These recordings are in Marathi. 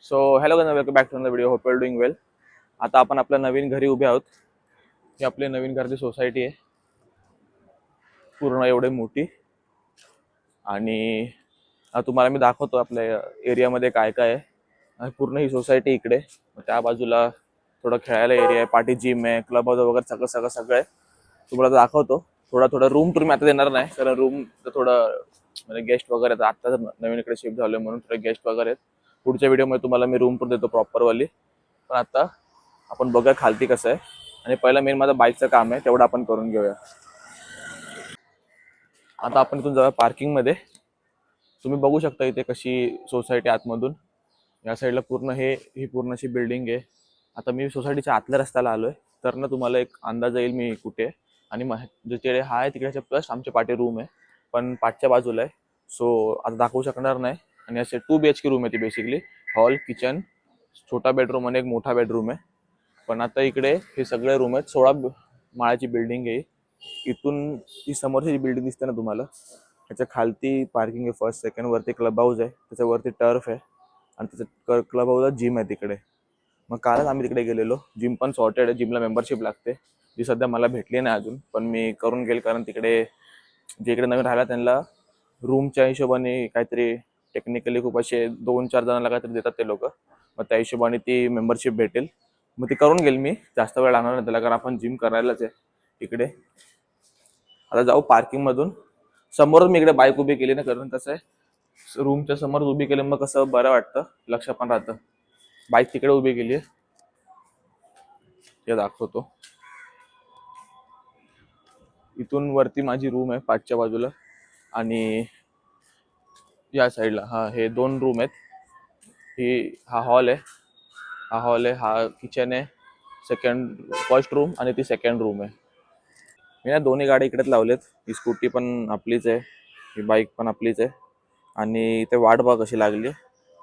So hello guys, welcome back to the video. Hope you are doing well. आता आपण आपल्या नवीन घरी उभे आहोत. ही आपली नवीन घरची सोसायटी आहे, पूर्ण एवढी मोठी. आणि तुम्हाला मी दाखवतो आपल्या एरियामध्ये काय काय आहे. आणि पूर्ण ही सोसायटी इकडे, त्या बाजूला थोडं खेळायला एरिया आहे, पार्टी जिम आहे, क्लब हाऊस वगैरे सगळं सगळं सगळं आहे. तुम्हाला दाखवतो. थोडा थोडा रूम टूर मी आता देणार नाही, कारण रूम थोडं म्हणजे गेस्ट वगैरे आहेत. आता नवीन इकडे शिफ्ट झालोय म्हणून थोडे गेस्ट वगैरे आहेत. पुढच्या व्हिडिओमध्ये तुम्हाला मी रूम टूर देतो प्रॉपरवाली. पण आता आपण बघूया खालती कसं आहे. आणि पहिला मेन माझं बाईकचं काम आहे, तेवढं आपण करून घेऊया. आता आपण इथून जाऊया पार्किंगमध्ये. तुम्ही बघू शकता इथे कशी सोसायटी आतमधून. या साईडला पूर्ण ही पूर्ण अशी बिल्डिंग आहे. आता मी सोसायटीच्या आतल्या रस्त्याला आलोय, तर ना तुम्हाला एक अंदाज येईल मी कुठे. आणि जिकडे हा आहे तिकडे प्लस आमचे पाठी रूम आहे, पण पाठच्या बाजूला आहे. सो आता दाखवू शकणार नाही. आणि असे 2 BHK रूम आहे ती बेसिकली. हॉल, किचन, छोटा बेडरूम आणि एक मोठा बेडरूम आहे. पण आता इकडे हे सगळे रूम आहेत. 16 माळ्याची बिल्डिंग आहे. इथून ही समोरची जी बिल्डिंग दिसते ना तुम्हाला, त्याच्या खालती पार्किंग आहे फर्स्ट सेकंड, वरती क्लब हाऊस आहे, त्याच्यावरती टर्फ आहे. आणि त्याच्या क्लब हाऊसला जिम आहे तिकडे. मग कालच आम्ही तिकडे गेलेलो. जिम पण सॉर्टेड आहे, जिमला मेंबरशिप लागते, जी सध्या मला भेटली नाही अजून, पण मी करून घेईल. कारण तिकडे जे इकडे नवीन राहिला त्यांना रूमच्या हिशोबाने काहीतरी टेक्निकली खूप असे 2-4 जणांना काहीतरी देतात ते लोक. मग त्या हिशोबाने ती मेंबरशिप भेटेल. मग ती करून घेईल मी, जास्त वेळ लागणार नाही त्याला, कारण आपण जिम करायलाच आहे इकडे. आता जाऊ पार्किंग मधून. समोरच मी इकडे बाईक उभी केली ना, कारण कसं आहे रूमच्या समोर उभी केली मग कसं बरं वाटतं, लक्ष पण राहतं. बाईक तिकडे उभी केली आहे, ते दाखवतो. इथून वरती माझी रूम आहे पाठच्या बाजूला. आणि या साईडला हे 2 रूम आहेत. हा हॉल आहे, हा किचन आहे, फर्स्ट रूम आणि ती सेकंड रूम आहे. मी ना दोन्ही गाडी इकडेच लावलेत. ही स्कूटी पण आपलीच आहे, ही बाईक पण आपलीच आहे. आणि ते वाट बघ कशी लागली.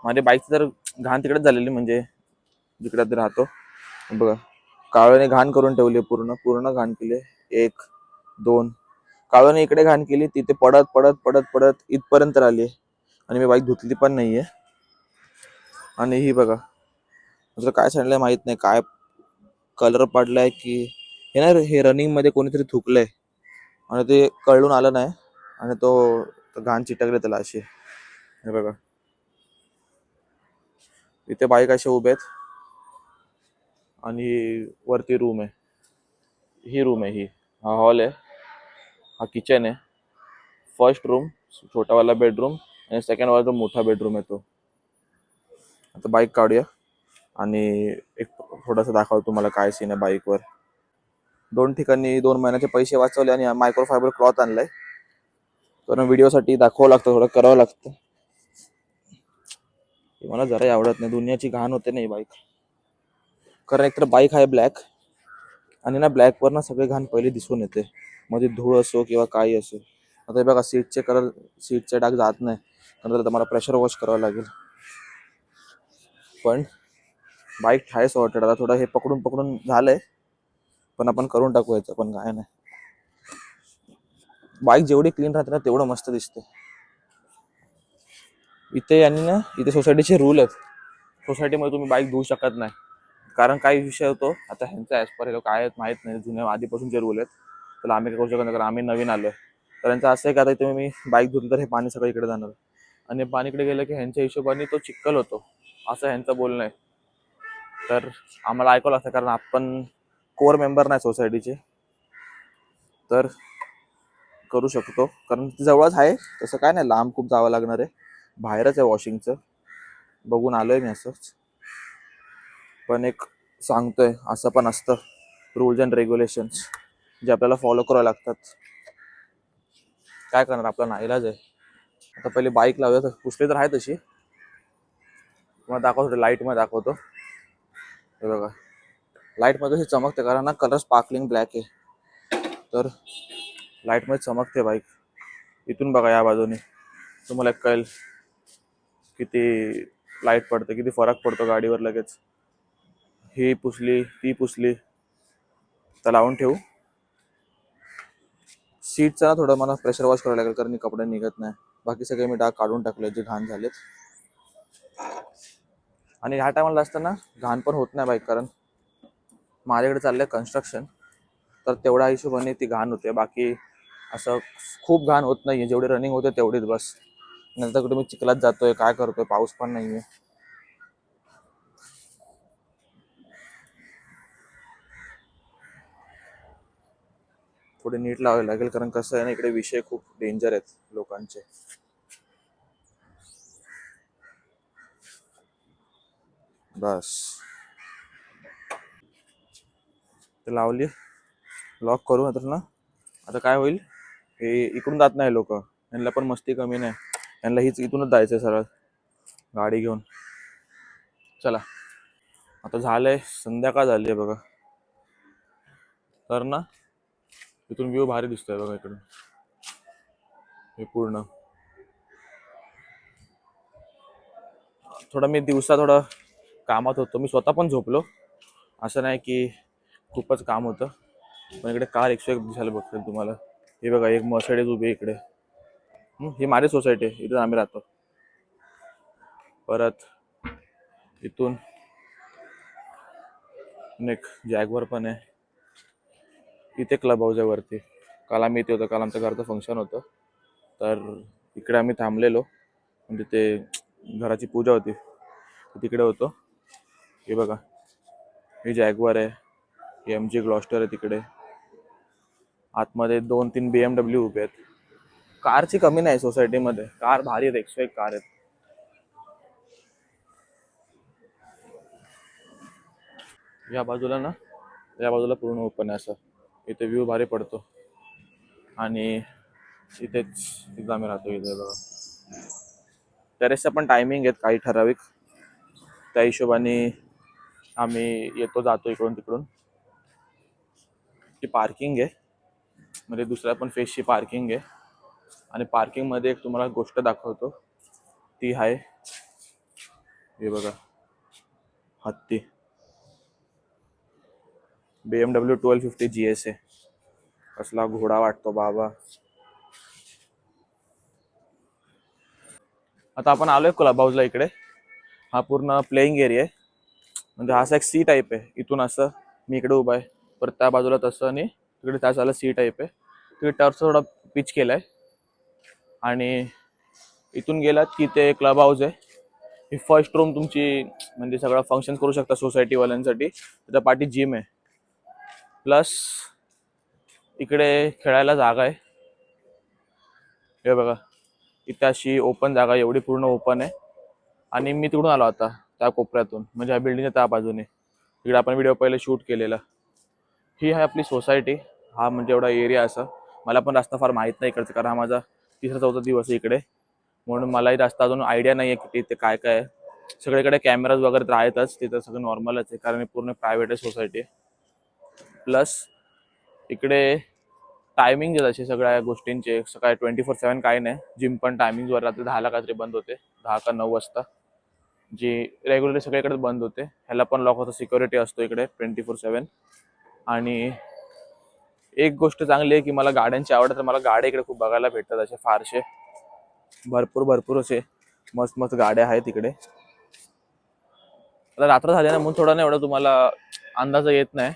माझी बाईकची तर घाण तिकडेच झालेली, म्हणजे जिकडे ते राहतो बघा, काळोने घाण करून ठेवली, पूर्ण पूर्ण घाण केली. 1 2 काळोने इकडे घाण केली, तिथे पडत पडत पडत पडत इथपर्यंत आली. आणि मी बाईक धुतली पण नाहीये. आणि ही बघा, दुसरं काय सांडलंय माहित नाही, काय कलर पडलाय की हे ना, हे रनिंग मध्ये कोणीतरी थुकलंय आणि ते कळून आलं नाही. आणि तो घाण चिटकले त्याला अशी. हे बघा, इथे बाईक असे उभे आहेत. आणि वरती रूम आहे, ही रूम आहे, हा हॉल आहे, हा किचन आहे, फर्स्ट रूम छोटावाला बेडरूम, आणि सेकंड वाला जो मोठा बेडरूम आहे तो. आता बाईक काढूया आणि एक थोडंसं दाखवतो तुम्हाला काय सीन आहे बाईकवर. 2 ठिकाणी 2 महिन्याचे पैसे वाचवले आणि मायक्रोफायबर क्लॉथ आणलाय, कारण व्हिडिओसाठी दाखवावं लागतं, थोडं करावं लागतं. मला जराही आवडत नाही, दुनियाची घाण होते नाही बाईक. कारण एकतर बाईक आहे ब्लॅक, आणि ना ब्लॅकवर ना सगळे घाण पहिले दिसून येते, मध्ये धूळ असो किंवा काही असो. आता हे बघा, सीटचे डाग जात नाही, कारण मला प्रेशर वॉश करावं लागेल. पण बाईक आहे सॉर्टेड. आता थोडं हे पकडून पकडून झालंय, पण आपण करून टाकू याचं पण काय नाही. बाईक जेवढी क्लीन राहते ना तेवढं मस्त दिसते. इथे आणि ना इथे सोसायटीचे रूल आहेत. सोसायटीमध्ये तुम्ही बाईक धुवू शकत नाही, कारण काही विषय होतो. आता ह्यांचा ॲज पर काय आहेत माहीत नाही, जुन्या आधीपासूनचे रूल आहेत, तर आम्ही काय करू शकत नाही, कारण आम्ही नवीन आलोय. तर यांचं असं आहे की आता तुम्ही बाईक धुतली तर हे पाणी सगळं इकडे जाणार, आणि पाणीकडे गेलं की ह्यांच्या हिशोबाने तो चिखल होतो, असं ह्यांचं बोलणं आहे. तर आम्हाला ऐकावं लागतं, कारण आपण कोर मेंबर नाही सोसायटीचे, तर करू शकतो. कारण जवळच आहे, तसं काय नाही, लांब खूप जावं लागणार आहे. बाहेरच आहे वॉशिंगचं, बघून आलोय मी असंच. पण एक सांगतोय, असं पण असतं रूल्स अँड रेग्युलेशन्स जे आपल्याला फॉलो करावे लागतात. काय करणार, आपला नाईलाज आहे. आता पहिले बाईक लावूया, तर पुसली तर आहे तशी. तुम्हाला दाखवतो, लाईटमध्ये दाखवतो. हे बघा, लाईटमध्ये कशी चमकते, कारण ना कलर स्पार्कलिंग ब्लॅक आहे, तर लाईटमध्ये चमकते बाईक. इथून बघा, या बाजूने तुम्हाला कळेल किती लाईट पडते, किती फरक पडतो गाडीवर लगेच. ही पुसली, ती पुसली, तर लावून ठेवू. सीटचा ना थोडं मला प्रेशर वॉश करावं लागेल, कारण कपडे निघत नाही. बाकी सगळे मी डाग काढून टाकले जे घाण झालेत. आणि ह्या टायमाला जास्त ना घाण पण होत नाही बाईक, कारण माझ्याकडे चाललंय कन्स्ट्रक्शन, तर तेवढ्या हिशोबाने ती घाण होते. बाकी असं खूप घाण होत नाहीये, जेवढी रनिंग होते तेवढीच बस. नंतर कुठे मी चिखलात जातोय, काय करतोय, पाऊस पण नाहीये. थोडी नीट लावावी लागेल, कारण कसं आहे ना, इकडे विषय खूप डेंजर आहेत लोकांचे. बस ते लावली, लॉक करू. नंतर ना आता काय होईल, हे इकडून जात नाही लोक, यांना पण मस्ती कमी नाही, यांना हीच इथूनच जायचंय सरळ गाडी घेऊन. चला आता झालंय, संध्याकाळ झाली आहे बघा. तर ना इथून व्ह्यू भारी दिसतोय बघा इकडून, हे पूर्ण. थोडं मी दिवसा थोडं कामात होतो, मी स्वतः पण झोपलो, असं नाही की खूपच काम होतं. पण इकडे कार 101 दिसायला बघतील तुम्हाला. हे बघा, एक मर्सिडीज उभी आहे इकडे. ही माझी सोसायटी आहे, इथून आम्ही राहतो. परत इथून एक जॅगवर पण आहे. इथे क्लब हाऊस आहे वरती. काल आम्ही इथे होतो, काल आमच्या घरचं फंक्शन होतं, तर इकडे आम्ही थांबलेलो, म्हणजे ते घराची पूजा होती, तिकडे होतो. हे बघा, हे जॅगवर आहे, हे MG ग्लॉस्टर आहे तिकडे. आतमध्ये 2-3 BMW उभे आहेत. कारची कमी नाही सोसायटीमध्ये, कार भारी आहेत, 101 कार आहेत. या बाजूला ना, या बाजूला पूर्ण ओपन आहे असं, इथे व्ह्यू भारी पडतो. आणि इथेच तिथं आम्ही राहतो. इथे बघा, टेरेसचा पण टायमिंग आहेत काही ठराविक, त्या हिशोबाने आम्ही येतो जातो इकडून तिकडून. ती पार्किंग आहे, म्हणजे दुसऱ्या पण फेसची पार्किंग आहे. आणि पार्किंगमध्ये एक तुम्हाला गोष्ट दाखवतो, ती आहे हे बघा, हत्ती BMW 1250 GS आहे. कसला घोडा वाटतो बाबा. आता आपण आलोय क्लब हाऊसला. इकडे हा पूर्ण प्लेइंग एरिया आहे, म्हणजे हा असा एक सी टाईप आहे. इथून असं मी इकडे उभा आहे, परत त्या बाजूला तसं, आणि तिकडे त्या साला सी टाईप आहे. तिकडे टर्फचा थोडा पिच केलाय. आणि इथून गेलात की ते क्लब हाऊस आहे. ही फर्स्ट रूम तुमची, म्हणजे सगळं फंक्शन करू शकता सोसायटीवाल्यांसाठी. त्याच्या पाठी जिम आहे, प्लस इकडे खेळायला जागा आहे. हे बघा, इथे अशी ओपन जागा, एवढी पूर्ण ओपन आहे. आणि मी तिकडून आलो आता त्या कोपऱ्यातून, म्हणजे ह्या बिल्डिंगच्या त्या बाजूने, तिकडे आपण व्हिडिओ पहिले शूट केलेला. ही आहे आपली सोसायटी. हा म्हणजे एवढा एरिया असा. मला पण जास्त फार माहीत नाही इकडचं, कारण हा माझा 3रा-4था दिवस आहे इकडे, म्हणून मलाही जास्त अजून आयडिया नाही आहे की तिथे काय काय आहे. सगळीकडे कॅमेराज वगैरे तर आहेतच, तिथं सगळं नॉर्मलच आहे, कारण पूर्ण प्रायव्हेट आहे सोसायटी. प्लस इकडे टायमिंग आहे तसे सगळ्या गोष्टींचे, सकाळी 24/7 काही नाही. जिम पण टायमिंगवर राहते, 10ला काहीतरी बंद होते, 10 का 9 वाजता, जी रेग्युलरली सगळीकडे बंद होते. ह्याला पण लॉक होतं, सिक्युरिटी असतो इकडे 24/7. आणि एक गोष्ट चांगली आहे की मला गाड्यांची आवड, तर मला गाड्या इकडे खूप बघायला भेटतात, असे फारसे भरपूर असे मस्त मस्त गाड्या आहेत इकडे. आता रात्र झाली ना, म्हणून थोडा ना एवढा तुम्हाला अंदाज येत नाही,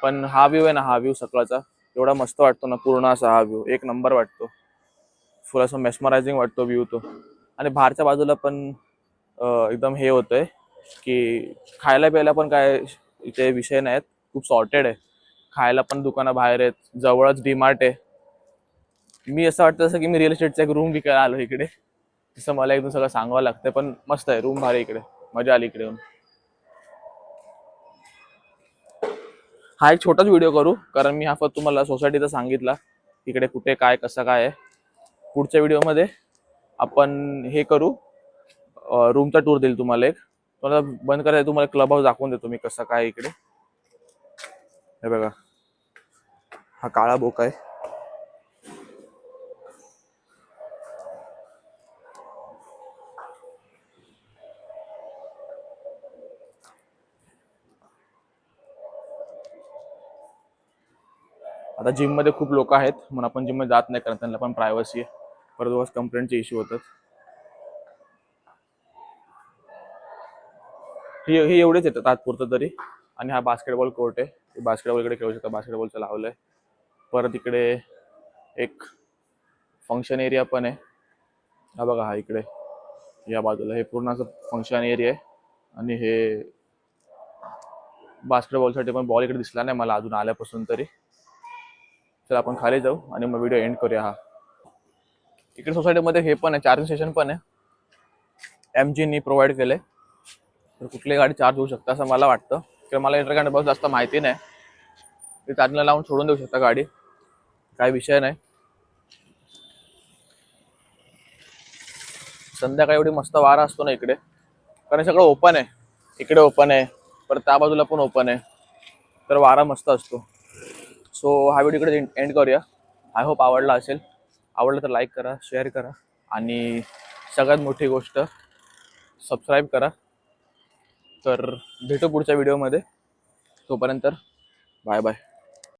पण हा व्ह्यू आहे ना, हा व्ह्यू सकाळचा एवढा मस्त वाटतो ना, पूर्ण असा हा व्ह्यू एक नंबर वाटतो. फुल असं मेस्मरायझिंग वाटतो व्ह्यू तो. आणि बाहेरच्या बाजूला पण एकदम हे होतंय की खायला प्यायला पण काय इथे विषय नाहीत, खूप सॉर्टेड आहे. खायला पण दुकानं बाहेर आहेत, जवळच डीमार्ट आहे. मी असं वाटतं जसं की मी रिअल इस्टेटचा एक रूम विकायला आलो इकडे, तसं मला एकदम सगळं सांगावं लागतं. पण मस्त आहे रूम, भारी इकडे, मजा आली इकडे येऊन. हा एक छोटाच व्हिडिओ करू, कारण मी हा फक्त तुम्हाला सोसायटीचा सांगितला, इकडे कुठे काय कसं काय आहे. पुढच्या व्हिडिओमध्ये आपण हे करू, रूमचा टूर देईल तुम्हाला एक. तुम्हाला बंद करायचं, तुम्हाला क्लब हाऊस दाखवून देतो मी कसं काय इकडे. हे बघा, हा काळा बोका आहे. आता जिम मध्ये खूप लोक आहेत, म्हणून आपण जिम मध्ये जात नाही, कारण त्यांना पण प्रायव्हसी आहे, परत कंप्लेंटचे इश्यू होतात. ही एवढेच येतात तात्पुरतं तरी. आणि हा बास्केटबॉल कोर्ट आहे, बास्केटबॉल इकडे खेळू शकता, बास्केटबॉलचं लावलंय. परत इकडे एक फंक्शन एरिया पण आहे. हा बघा, हा इकडे या बाजूला हे पूर्ण असं फंक्शन एरिया आहे. आणि हे बास्केटबॉलसाठी पण बॉल इकडे दिसला नाही मला अजून आल्यापासून तरी. तर आपण खाली जाऊ आणि मग व्हिडिओ एंड करूया. हा इकडे सोसायटीमध्ये हे पण आहे, चार्जिंग स्टेशन पण आहे, MGनी प्रोव्हाइड केलंय. तर कुठली गाडी चार्ज होऊ शकता असं मला वाटतं, किंवा मला इंटरकॅन्ट बस जास्त माहिती नाही. ते चार्जिंगला लावून सोडून देऊ शकता गाडी, काही विषय नाही. संध्याकाळी एवढी मस्त वारा असतो ना इकडे, कारण सगळं ओपन आहे. इकडे ओपन आहे, परत त्या बाजूला पण ओपन आहे, तर वारा मस्त असतो. सो हा व्हिडिओ इकडे एंड करूया. आय होप आवडला असेल. आवडलं तर लाईक करा, शेअर करा, आणि सगळ्यात मोठी गोष्ट सबस्क्राईब करा. तर भेटू पुढच्या व्हिडिओमध्ये. तोपर्यंत बाय बाय.